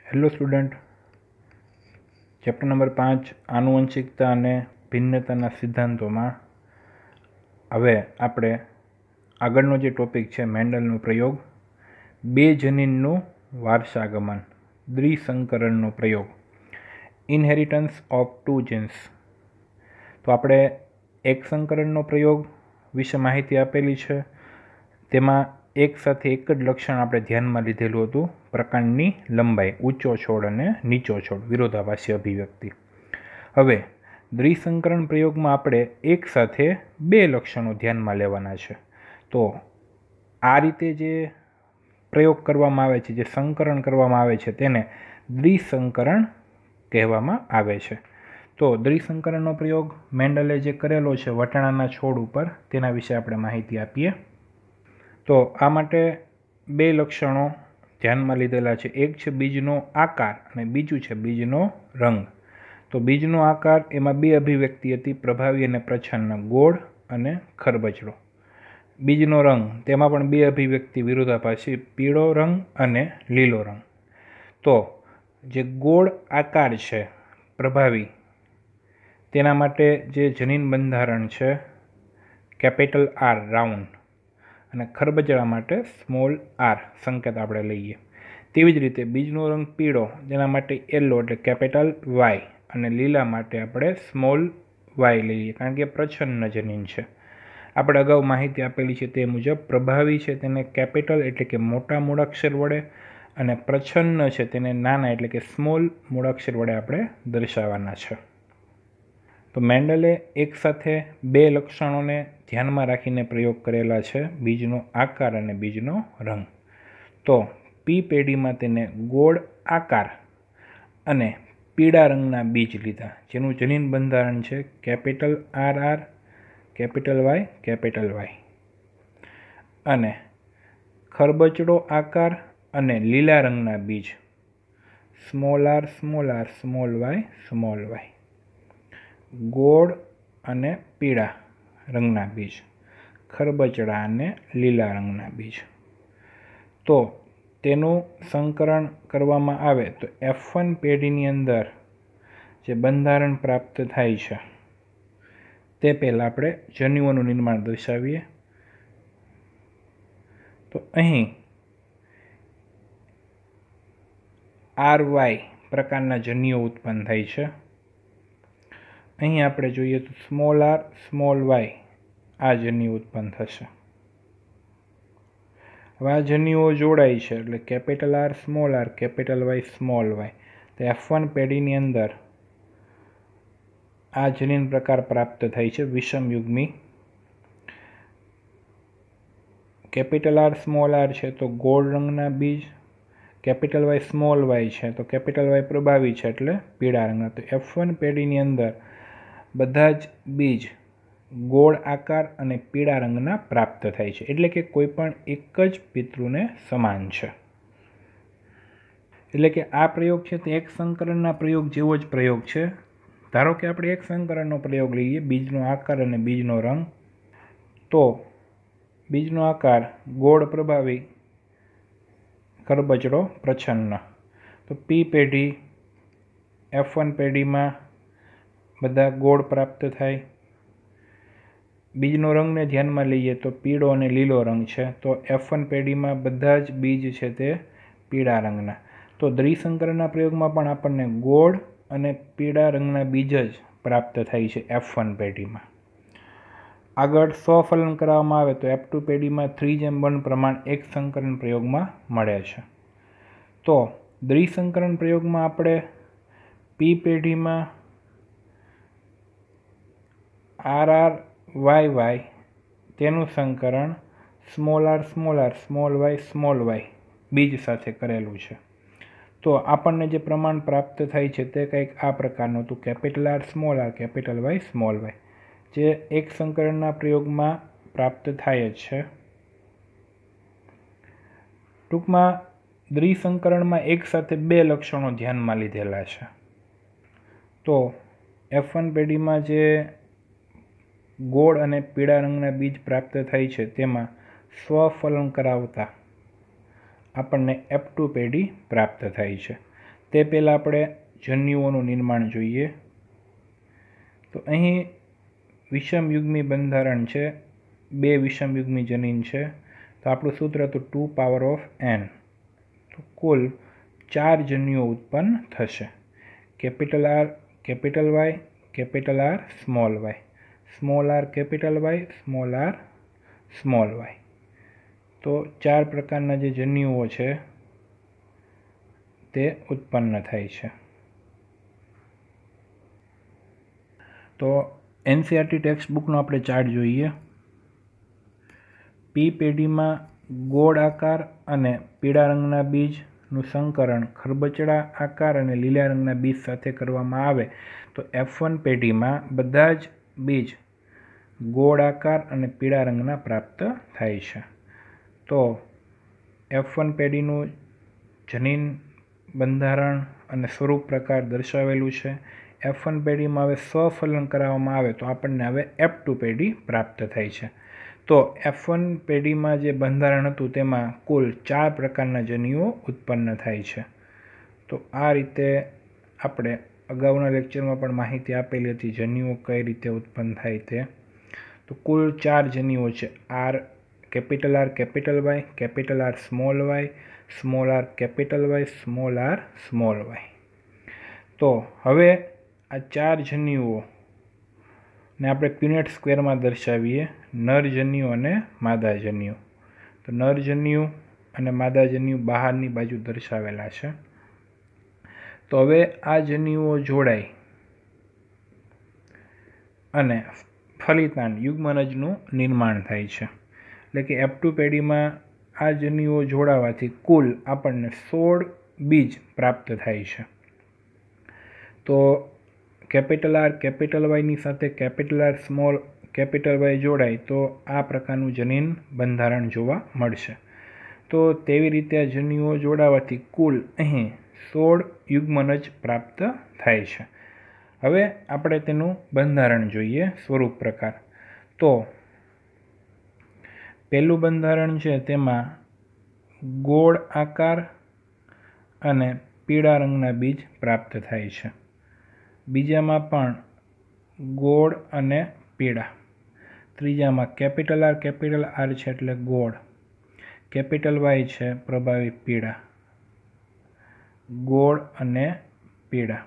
Hello student, chapter number 5 આનુવંશિકતા અને ભિન્નતાના સિદ્ધાંતોમાં હવે આપણે આગળનો જે ટોપિક છે મેન્ડલનો પ્રયોગ, બે જનીનનું વારસાગમન, દ્વિસંકરણનો પ્રયોગ, ઇનહેરિટન્સ ઓફ ટુ જીન્સ. તો આપણે એક સંકરણનો પ્રયોગ વિશે માહિતી આપેલી છે. તેમાં એક સાથે એક જ લક્ષણ આપણે ધ્યાનમાં લીધેલું હતું, પ્રકાંડની લંબાઈ, ઊંચો છોડ અને નીચો છોડ, વિરોધાભાસી અભિવ્યક્તિ. હવે દ્વિસંકરણ પ્રયોગમાં આપણે એક સાથે બે લક્ષણો ધ્યાનમાં લેવાના છે. તો આ રીતે જે પ્રયોગ કરવામાં આવે છે, જે સંકરણ કરવામાં આવે છે, તેને દ્વિસંકરણ કહેવામાં આવે છે. તો દ્વિસંકરણનો પ્રયોગ મેન્ડલે જે કરેલો છે વટાણાના છોડ ઉપર, તેના વિશે આપણે માહિતી આપીએ. તો આ માટે બે લક્ષણો ધ્યાનમાં લીધેલા છે. એક છે બીજનો આકાર અને બીજું છે બીજનો રંગ. તો બીજનો આકાર, એમાં બે અભિવ્યક્તિ હતી, પ્રભાવી અને પ્રચ્છન્ન, ગોળ અને ખરબચડો. બીજનો રંગ, તેમાં પણ બે અભિવ્યક્તિ વિરોધાભાસી, પીળો રંગ અને લીલો રંગ. તો જે ગોળ આકાર છે પ્રભાવી, તેના માટે જે જનીન બંધારણ છે કેપિટલ આર, રાઉન્ડ, અને ખરબચડા માટે સ્મોલ આર સંકેત આપણે લઈએ. તેવી જ રીતે બીજનો રંગ પીળો, જેના માટે યલો એટલે કેપિટલ વાય, અને લીલા માટે આપણે સ્મોલ વાય લઈએ, કારણ કે પ્રચ્છન્ન જનીન છે. આપણે અગાઉ માહિતી આપેલી છે તે મુજબ પ્રભાવી છે તેને કેપિટલ એટલે કે મોટા મૂળાક્ષર વડે, અને પ્રચ્છન્ન છે તેને નાના એટલે કે સ્મોલ મૂળાક્ષર વડે આપણે દર્શાવવાના છે. તો મેન્ડલે એક સાથે બે લક્ષણોને ધ્યાનમાં રાખીને પ્રયોગ કરેલા છે, બીજનો આકાર અને બીજનો રંગ. તો પી પેઢીમાં તેને ગોળ આકાર અને પીળા રંગના બીજ લીધા, જેનું જનીન બંધારણ છે capital R R, capital Y, અને ખરબચડો આકાર અને લીલા રંગના બીજ સ્મોલ આર, સ્મોલ વાય, ગોળ અને પીળા રંગના બીજ, ખરબચડા અને લીલા રંગના બીજ. તો તેનું સંકરણ કરવામાં આવે તો F1 પેઢીની અંદર જે બંધારણ પ્રાપ્ત થાય છે તે પહેલાં આપણે જન્યુઓનું નિર્માણ દર્શાવીએ. તો અહીં RY પ્રકારના જન્યુઓ ઉત્પન્ન થાય છે. અહીં આપણે જોઈએ તો સ્મોલ આર, સ્મોલ વાય આ જન્યુ ઉત્પન્ન થશે. હવે આ જન્યુઓ જોડાય છે એટલે capital R, capital Y, small Y. તો F1 પેઢીની અંદર આ જનીન પ્રકાર પ્રાપ્ત થાય છે, વિષમયુગ્મી. કેપિટલ આર, સ્મોલ આર છે તો ગોળ રંગના બીજ, કેપિટલ વાય, સ્મોલ વાય છે તો કેપિટલ વાય પ્રભાવી છે એટલે પીળા રંગના. તો F1 પેઢીની અંદર બધા જ બીજ ગોળ આકાર અને પીળા રંગના પ્રાપ્ત થાય છે, એટલે કે કોઈ પણ એક જ પિતૃને સમાન છે. એટલે કે આ પ્રયોગ છે તે એક સંકરણના પ્રયોગ જેવો જ પ્રયોગ છે. ધારો કે આપણે એક સંકરણનો પ્રયોગ લઈએ, બીજનો આકાર અને બીજનો રંગ. તો બીજનો આકાર ગોળ પ્રભાવી, ખરબચડો પ્રચ્છન્ન. તો પી પેઢી, F1 પેઢીમાં બધા ગોળ પ્રાપ્ત થાય. બીજનો રંગને ધ્યાનમાં લઈએ તો પીળો અને લીલો રંગ છે, તો F1 પેઢીમાં બધા જ બીજ છે તે પીળા રંગના. તો દ્વિસંકરણના પ્રયોગમાં પણ આપણને ગોળ અને પીળા રંગના બીજ જ પ્રાપ્ત થાય છે F1 પેઢીમાં. આગળ સ્વફલન કરવામાં આવે તો F2 પેઢીમાં 3:1 પ્રમાણ એક સંકરણ પ્રયોગમાં મળે છે. તો દ્વિસંકરણ પ્રયોગમાં આપણે પી પેઢીમાં RRYY તેનું સંકરણ સ્મોલ આર, સ્મોલ વાય બીજ સાથે કરેલું છે. તો આપણને જે પ્રમાણ પ્રાપ્ત થાય છે તે કંઈક આ પ્રકારનું હતું, capital R, capital Y, small Y, જે એક સંકરણના પ્રયોગમાં પ્રાપ્ત થાય જ છે. ટૂંકમાં દ્વિસંકરણમાં એક સાથે બે લક્ષણો ધ્યાનમાં લીધેલા છે. તો F1 પેઢીમાં જે ગોળ અને પીળા રંગના બીજ પ્રાપ્ત થાય છે તેમાં સ્વફલન કરાવતા આપણને F2 પેઢી પ્રાપ્ત થાય છે. તે પહેલાં આપણે જન્યુઓનું નિર્માણ જોઈએ. તો અહીં વિષમયુગ્મી બંધારણ છે, 2 વિષમયુગ્મી જનીન છે. તો આપણું સૂત્ર હતું 2 પાવર ઓફ n. તો કુલ 4 જન્યુઓ ઉત્પન્ન થશે. Capital R, capital Y, capital R, small y, small r, capital Y, small r, small y. તો 4 પ્રકારના જે જન્યુઓ છે તે ઉત્પન્ન થાય છે. તો NCERT ટેક્સ્ટ બુકનો આપણે ચાર્ટ જોઈએ. પી પેઢીમાં ગોળ આકાર અને પીળા રંગના બીજનું સંકરણ ખરબચડા આકાર અને લીલા રંગના બીજ સાથે કરવામાં આવે તો F1 પેઢીમાં બધા જ બીજ ગોળ આકાર અને પીળા રંગના પ્રાપ્ત થાય છે. તો F1 પેઢીનું જનીન બંધારણ અને સ્વરૂપ પ્રકાર દર્શાવેલું છે. F1 પેઢીમાં હવે સ્વફલન કરાવવામાં આવે તો આપણને હવે F2 પેઢી પ્રાપ્ત થાય છે. તો F1 પેઢીમાં જે બંધારણ હતું તેમાં કુલ 4 પ્રકારના જન્યુઓ ઉત્પન્ન થાય છે. તો આ રીતે આપણે અગાઉના લેક્ચરમાં પણ માહિતી આપેલી હતી જન્યુઓ કઈ રીતે ઉત્પન્ન થાય તે. તો કુલ 4 જન્યુઓ છે. R, capital R, capital Y, capital R, small y, small r, capital Y, small r, small y. તો હવે આ 4 જન્યુઓ ને આપણે પ્યુનેટ સ્ક્વેરમાં દર્શાવીએ, નર જન્યુ અને માદા જન્યુ. તો નર જન્યુ અને માદા જન્યુ બહારની બાજુ દર્શાવેલા છે. તો હવે આ જન્યુઓ જોડાય અને ફલિતાંડ યુગ્મનજનું નિર્માણ થાય છે. એટલે કે F2 પેઢીમાં આ જન્યુઓ જોડાવાથી કુલ આપણને 16 બીજ પ્રાપ્ત થાય છે. તો કેપિટલ R, કેપિટલ Y ની સાથે capital R, small capital Y જોડાય તો આ પ્રકારનું જનીન બંધારણ જોવા મળશે. તો તેવી રીતે આ જન્યુઓ જોડાવાથી કુલ અહીં 16 યુગ્મનજ પ્રાપ્ત થાય છે. હવે આપણે તેનું બંધારણ જોઈએ, સ્વરૂપ પ્રકાર. તો પહેલું બંધારણ છે તેમાં ગોળ આકાર અને પીળા રંગના બીજ પ્રાપ્ત થાય છે. બીજામાં પણ ગોળ અને પીળા. ત્રીજામાં કેપિટલ R, કેપિટલ R છે એટલે ગોળ, કેપિટલ Y છે પ્રભાવી પીળા, ગોળ અને પીળા.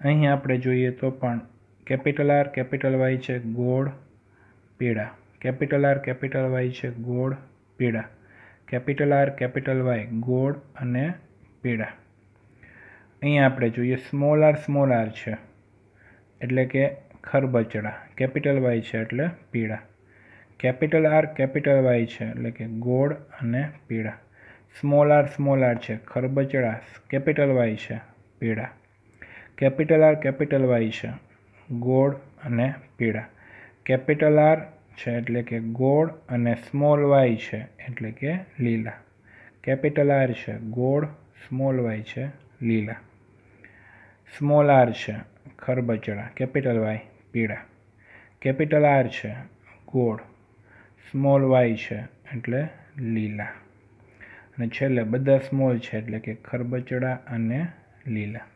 અહીં આપણે જોઈએ તો પણ કેપિટલ R, કેપિટલ Y છે ગોળ, પીળા, કેપિટલ R, કેપિટલ Y છે ગોળ, પીળા, કેપિટલ R, કેપિટલ Y ગોળ અને પીળા. અહીંયા આપણે જોઈએ સ્મોલ r છે એટલે કે ખરબચડા, કેપિટલ Y છે એટલે પીળા, કેપિટલ R, કેપિટલ Y છે એટલે કે ગોળ અને પીળા, સ્મોલ r છે ખરબચડા, કેપિટલ Y છે પીળા, કેપિટલ R, કેપિટલ Y છે ગોળ અને પીળા, કેપિટલ R છે એટલે કે ગોળ અને સ્મોલ y છે એટલે કે લીલા, કેપિટલ R છે ગોળ, સ્મોલ y છે લીલા, સ્મોલ r છે ખરબચડા, કેપિટલ Y પીળા, કેપિટલ R છે ગોળ, સ્મોલ y છે એટલે લીલા, અને છેલ્લે બધા સ્મોલ છે એટલે કે ખરબચડા અને લીલા.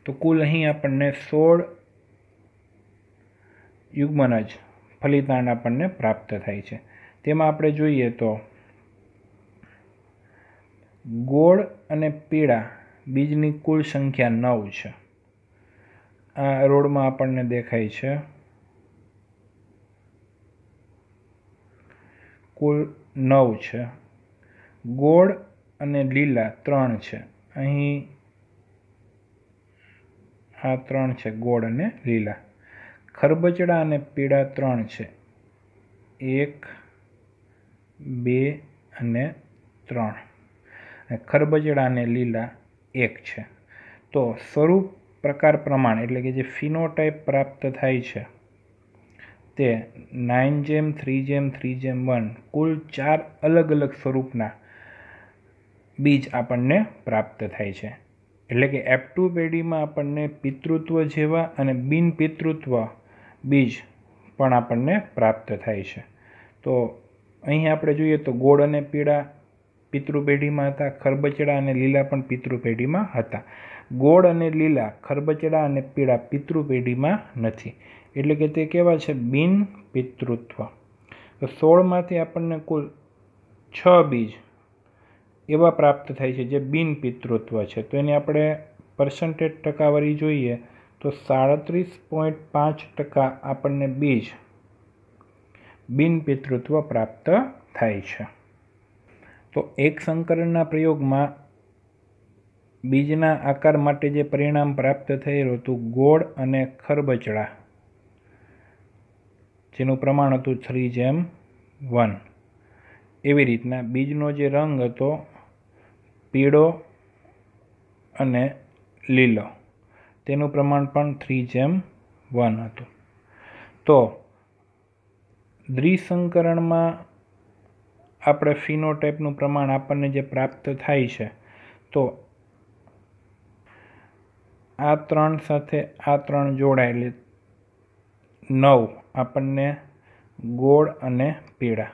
તો કુલ અહીં આપણને 16 યુગ્મનજ ફલિતાંડ આપણને પ્રાપ્ત થાય છે. તેમાં આપણે જોઈએ તો ગોળ અને પીળા બીજની કુલ સંખ્યા 9 છે. આ રોડમાં આપણને દેખાય છે. કુલ 9 છે. ગોળ અને લીલા 3 છે. અહીં આ 3 છે ગોળ અને લીલા. ખરબચડા અને પીળા 3 છે. 1, 2 અને 3. અને ખરબચડા અને લીલા 1 છે. તો સ્વરૂપ પ્રકાર પ્રમાણે એટલે કે જે ફિનોટાઇપ પ્રાપ્ત થાય છે તે 9:3:3:1 કુલ 4 અલગ અલગ સ્વરૂપના બીજ આપણને પ્રાપ્ત થાય છે. એટલે કે F2 પેઢીમાં આપણને પિતૃત્વ જેવા અને બિનપિતૃત્વ બીજ પણ આપણને પ્રાપ્ત થાય છે. તો અહીં આપણે જોઈએ તો ગોળ અને પીળા પિતૃપેઢીમાં હતા, ખરબચડા અને લીલા પણ પિતૃપેઢીમાં હતા. ગોળ અને લીલા, ખરબચડા અને પીળા પિતૃપેઢીમાં નથી, એટલે કે તે કેવા છે? બિન પિતૃત્વ. તો 16માંથી આપણને કુલ 6 બીજ એવા પ્રાપ્ત થાય છે જે બિન પિતૃત્વ છે. તો એની આપણે પર્સન્ટેજ ટકાવારી જોઈએ તો 37.5% આપણને બીજ બિન પિતૃત્વ પ્રાપ્ત થાય છે. તો એક સંકરણના પ્રયોગમાં બીજના આકાર માટે જે પરિણામ પ્રાપ્ત થયેલું હતું ગોળ અને ખરબચડા, જેનું પ્રમાણ હતું 3:1. એવી રીતના બીજનો જે રંગ હતો પીળો અને લીલો, તેનું પ્રમાણ પણ 3:1 હતું. તો દ્વિસંકરણમાં આપણે ફિનોટાઇપનું પ્રમાણ આપણને જે પ્રાપ્ત થાય છે, તો આ 3 સાથે આ 3 જોડાય એટલે 9 આપણને ગોળ અને પીળા.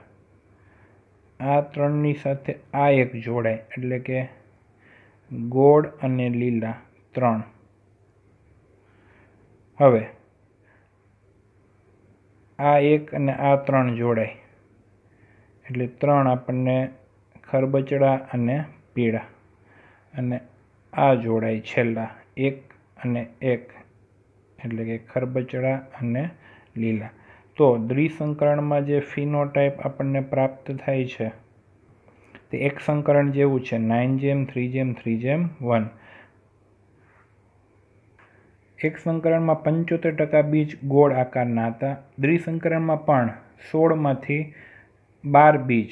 આ 3ની સાથે આ 1 જોડાય એટલે કે ગોળ અને લીલા 3. હવે આ 1 અને આ 3 જોડાય એટલે 3 આપણને ખરબચડા અને પીળા, અને આ જોડાય છેલ્લા 1 અને 1 એટલે કે ખરબચડા અને લીલા. તો દ્વિસંકરણમાં જે ફિનોટાઇપ આપણને પ્રાપ્ત થાય છે તે એક સંકરણ જેવું છે, 9:3:3:1. એક સંકરણમાં 75% બીજ ગોળ આકારના હતા. દ્વિસંકરણમાં પણ 16માંથી 12 બીજ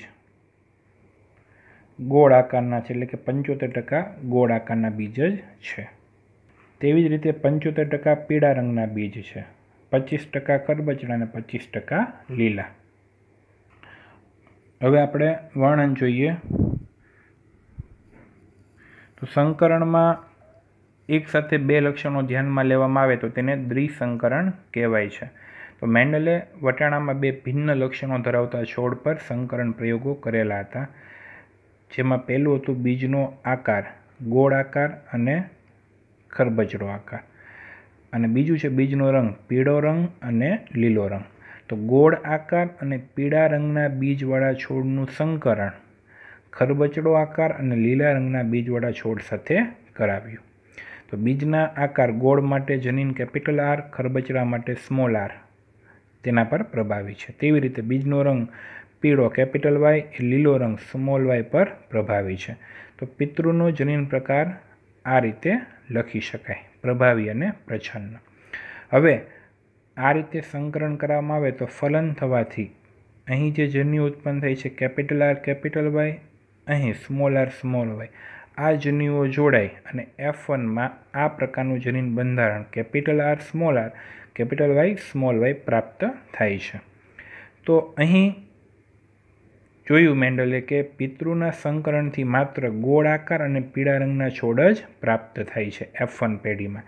ગોળ આકારના છે, એટલે કે 75% ગોળ આકારના બીજ જ છે. તેવી જ રીતે 75% પીળા રંગના બીજ છે, 25% ખરબચડા અને 25% લીલા. હવે આપણે વર્ણન જોઈએ. તો સંકરણમાં એક સાથે 2 લક્ષણો ધ્યાનમાં લેવામાં આવે તો તેને દ્વિસંકરણ કહેવાય છે. તો મેન્ડલે વટાણામાં 2 ભિન્ન લક્ષણો ધરાવતા છોડ પર સંકરણ પ્રયોગો કરેલા હતા, જેમાં પહેલું હતું બીજનો આકાર ગોળ આકાર અને ખરબચડો આકાર, અને બીજું છે બીજનો રંગ પીળો રંગ અને લીલો રંગ. તો ગોળ આકાર અને પીળા રંગના બીજવાળા છોડનું સંકરણ ખરબચડો આકાર અને લીલા રંગના બીજવાળા છોડ સાથે કરાવ્યું. તો બીજના આકાર ગોળ માટે જનીન R, ખરબચડા માટે r તેના પર પ્રભાવી છે. તેવી રીતે બીજનો રંગ પીળો Y એ લીલો રંગ y પર પ્રભાવી છે. તો પિતૃનો જનીન પ્રકાર આ રીતે લખી શકાય, પ્રભાવી અને પ્રચ્છન્ન. હવે આ રીતે સંકરણ કરવામાં આવે તો ફલન થવાથી અહીં જે જન્યુ ઉત્પન્ન થાય છે R, Y, અહીં r, y, આ જન્યુઓ જોડાય અને F1માં આ પ્રકારનું જનીન બંધારણ R, Y, પ્રાપ્ત થાય છે. તો અહીં જોયું મેન્ડલે કે પિતૃના સંકરણથી માત્ર ગોળ આકાર અને પીળા રંગના છોડ જ પ્રાપ્ત થાય છે F1 પેઢીમાં.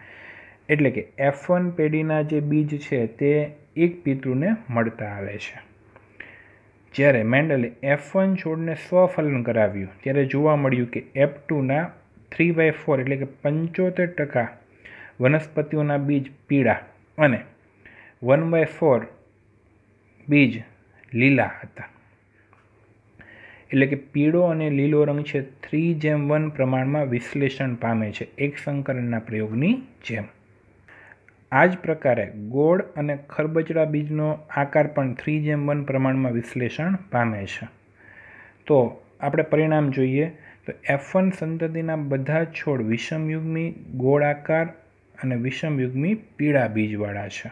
એટલે કે F1 પેઢીના જે બીજ છે તે એક પિતૃને મળતા આવે છે. જ્યારે મેન્ડલે F1 છોડને સ્વફલન કરાવ્યું ત્યારે જોવા મળ્યું કે F2ના 3/4 એટલે કે 75% વનસ્પતિઓના બીજ પીળા અને 1/4 બીજ લીલા હતા. એટલે કે પીળો અને લીલો રંગ છે 3:1 પ્રમાણમાં વિશ્લેષણ પામે છે, એક સંકરણના પ્રયોગની જેમ. આ જ પ્રકારે ગોળ અને ખરબચડા બીજનો આકાર પણ 3:1 પ્રમાણમાં વિશ્લેષણ પામે છે. તો આપણે પરિણામ જોઈએ તો F1 સંતતિના બધા છોડ વિષમયુગ્મી ગોળ આકાર અને વિષમયુગ્મી પીળા બીજવાળા છે.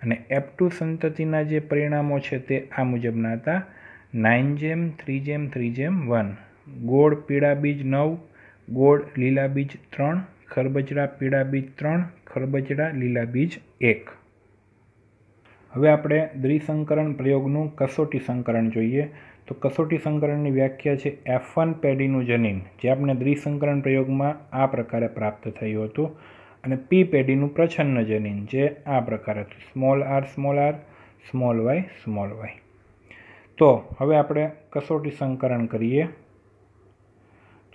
અને F2 સંતતિના જે પરિણામો છે તે આ મુજબના હતા: 9:3:3:1 ગોળ પીળા બીજ 9, ગોળ લીલા બીજ 3, ખરબચડા પીળા બીજ 3, ખરબચડા લીલા બીજ 1. હવે આપણે દ્વિસંકરણ પ્રયોગનું કસોટી સંકરણ જોઈએ. તો કસોટી સંકરણની વ્યાખ્યા છે F1 પેઢીનું જનીન, જે આપણે દ્વિસંકરણ પ્રયોગમાં આ પ્રકારે પ્રાપ્ત થયું હતું, અને P પેઢીનું પ્રચ્છન્ન જનીન, જે આ પ્રકારે હતું r, y. તો હવે આપણે કસોટી સંકરણ કરીએ.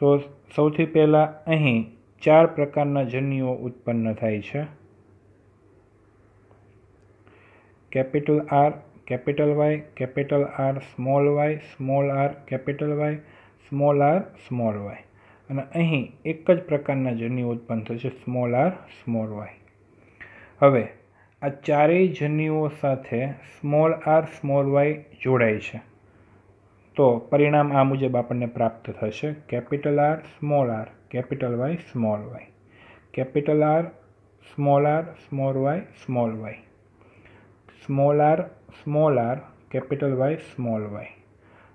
તો સૌથી પહેલાં અહીં 4 પ્રકારના જન્યુઓ ઉત્પન્ન થાય છે. Capital R, capital Y, capital R small Y, small R capital Y, small R small Y. અને અહીં એક જ પ્રકારના જન્યુઓ ઉત્પન્ન થશે, સ્મોલ આર સ્મોલ વાય. હવે આ ચારેય જન્યુઓ સાથે સ્મોલ આર સ્મોલ વાય જોડાય છે, તો પરિણામ આ મુજબ આપણને પ્રાપ્ત થશે. Capital R small R capital Y small Y, capital R small Y small Y, small R capital Y small Y,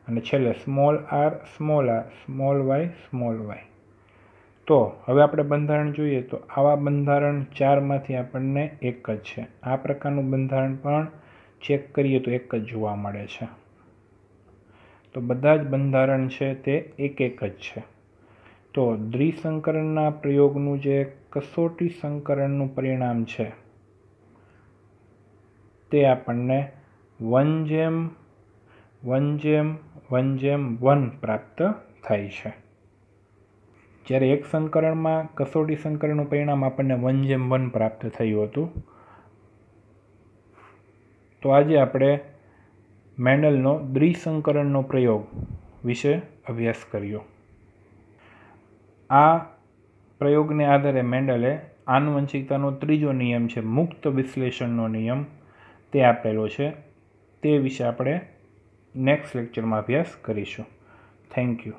અને છેલ્લે સ્મોલ વાય સ્મોલ વાય. તો હવે આપણે બંધારણ જોઈએ તો આવા બંધારણ 4માંથી આપણને એક જ છે. આ પ્રકારનું બંધારણ પણ ચેક કરીએ તો એક જ જોવા મળે છે. તો બધા જ બંધારણ છે તે એક જ છે. તો દ્વિસંકરણના પ્રયોગનું જે કસોટી સંકરણનું પરિણામ છે તે આપણને 1:1:1:1 પ્રાપ્ત થાય છે. જ્યારે એક સંકરણમાં કસોટી સંકરણનું પરિણામ આપણને 1:1 પ્રાપ્ત થયું હતું. તો આજે આપણે મેન્ડલનો દ્વિસંકરણનો પ્રયોગ વિશે અભ્યાસ કર્યો. આ પ્રયોગને આધારે મેન્ડલે આનુવંશિકતાનો ત્રીજો નિયમ છે, મુક્ત વિશ્લેષણનો નિયમ, તે આપેલો છે. તે વિશે આપણે નેક્સ્ટ લેક્ચરમાં અભ્યાસ કરીશું. Thank you.